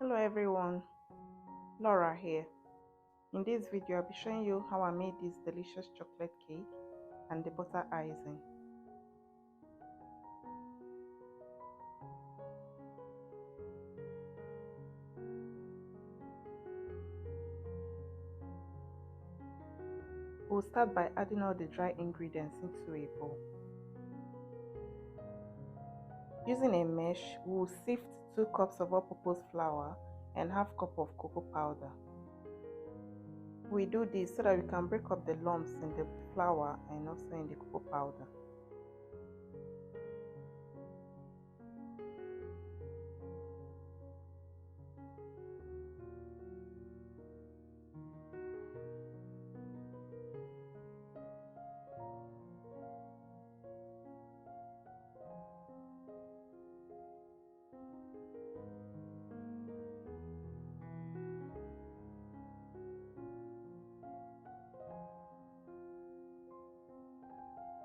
Hello everyone, Laura here. In this video I'll be showing you how I made this delicious chocolate cake and the butter icing. We'll start by adding all the dry ingredients into a bowl. Using a mesh, we'll sift 2 cups of all-purpose flour and half cup of cocoa powder. We do this so that we can break up the lumps in the flour and also in the cocoa powder.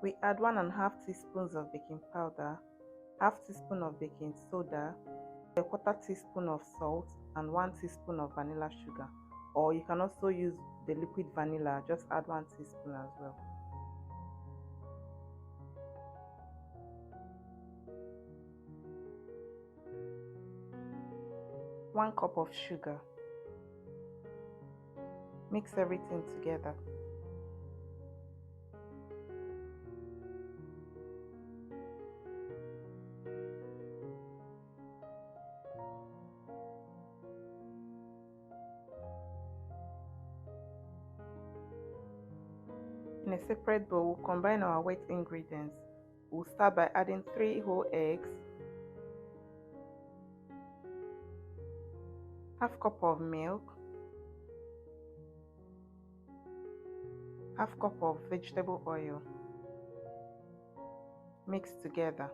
We add 1.5 teaspoons of baking powder, half teaspoon of baking soda, a 1/4 teaspoon of salt, and 1 teaspoon of vanilla sugar. Or you can also use the liquid vanilla, just add 1 teaspoon as well. One cup of sugar. Mix everything together. In a separate bowl, we'll combine our wet ingredients. We'll start by adding 3 whole eggs, half cup of milk, half cup of vegetable oil. Mix together.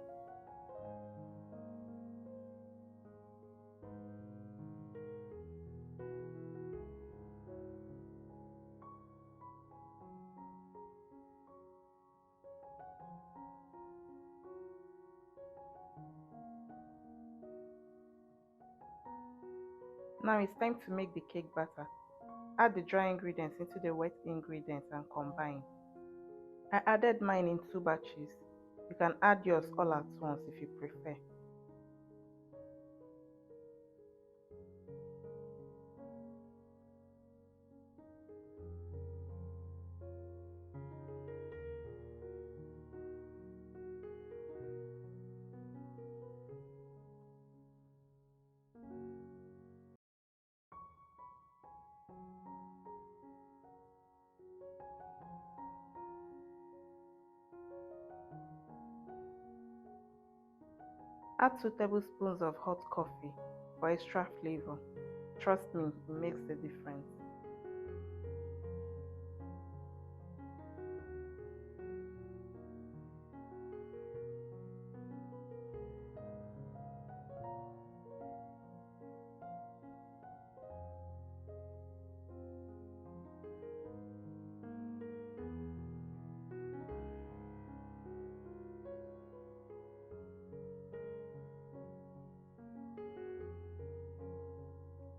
Now it's time to make the cake batter. Add the dry ingredients into the wet ingredients and combine. I added mine in 2 batches. You can add yours all at once if you prefer. Add 2 tablespoons of hot coffee for extra flavor. Trust me, it makes a difference.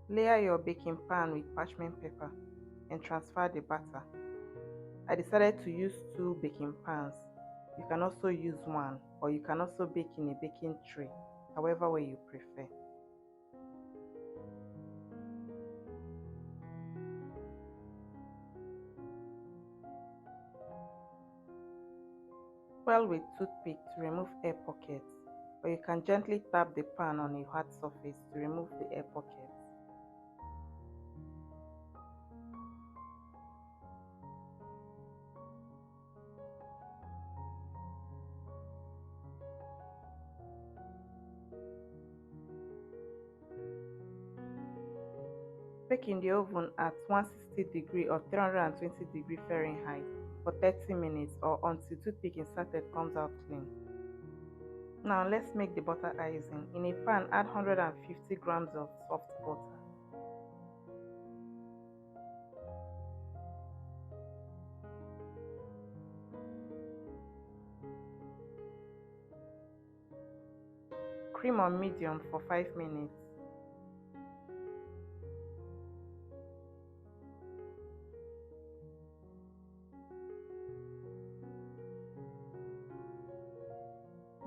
Layer your baking pan with parchment paper and transfer the batter. I decided to use 2 baking pans. You can also use 1, or you can also bake in a baking tray, however way you prefer. Swirl with toothpick to remove air pockets, or you can gently tap the pan on a hard surface to remove the air pockets. Bake in the oven at 160° or 320° Fahrenheit for 30 minutes or until toothpick inserted comes out clean. Now let's make the butter icing. In a pan, add 150 grams of soft butter. Cream on medium for 5 minutes.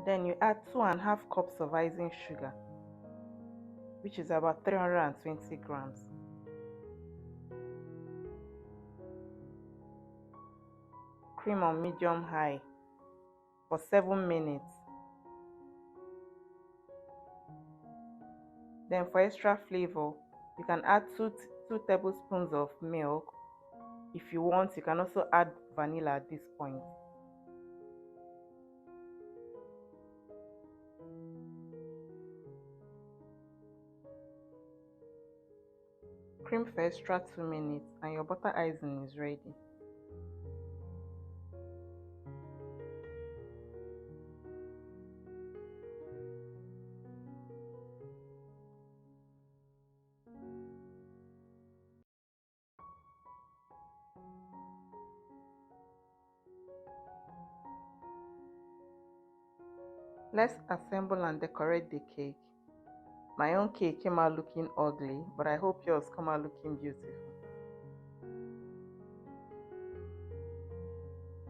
Then you add 2.5 cups of icing sugar, which is about 320 grams. Cream on medium high for 7 minutes. Then for extra flavor, you can add 2 tablespoons of milk. If you want, you can also add vanilla at this point. Cream for extra 2 minutes and your butter icing is ready. Let's assemble and decorate the cake. My own cake came out looking ugly, but I hope yours come out looking beautiful.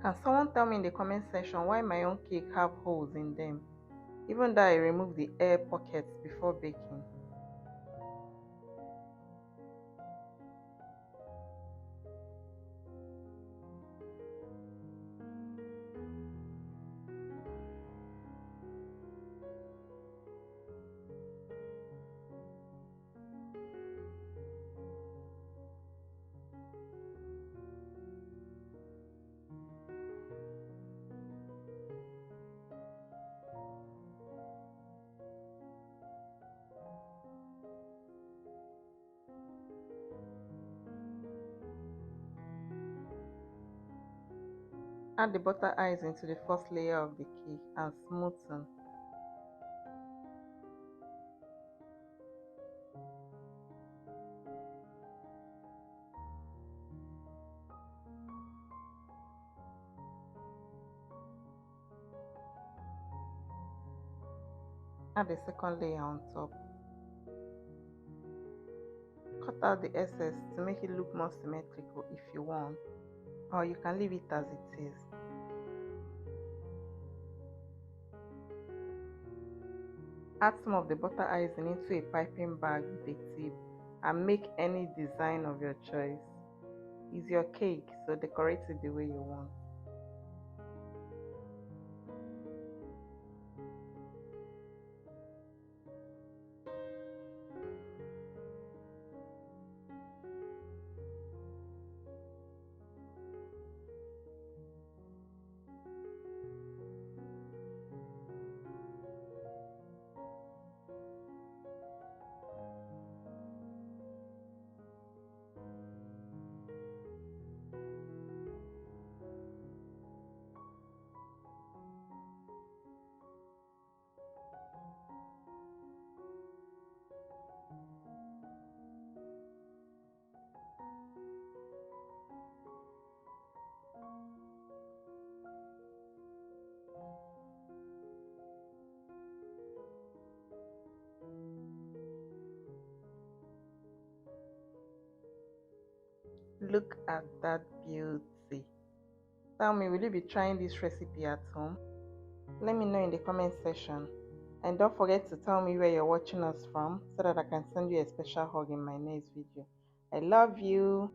Can someone tell me in the comment section why my own cake have holes in them, even though I removed the air pockets before baking? Add the butter icing to the first layer of the cake and smoothen. Add the second layer on top. Cut out the excess to make it look more symmetrical if you want, or you can leave it as it is. Add some of the butter icing into a piping bag with a tip and make any design of your choice. It's your cake, so decorate it the way you want. Look at that beauty. Tell me, will you be trying this recipe at home? Let me know in the comment section. And don't forget to tell me where you're watching us from so that I can send you a special hug in my next video. I love you.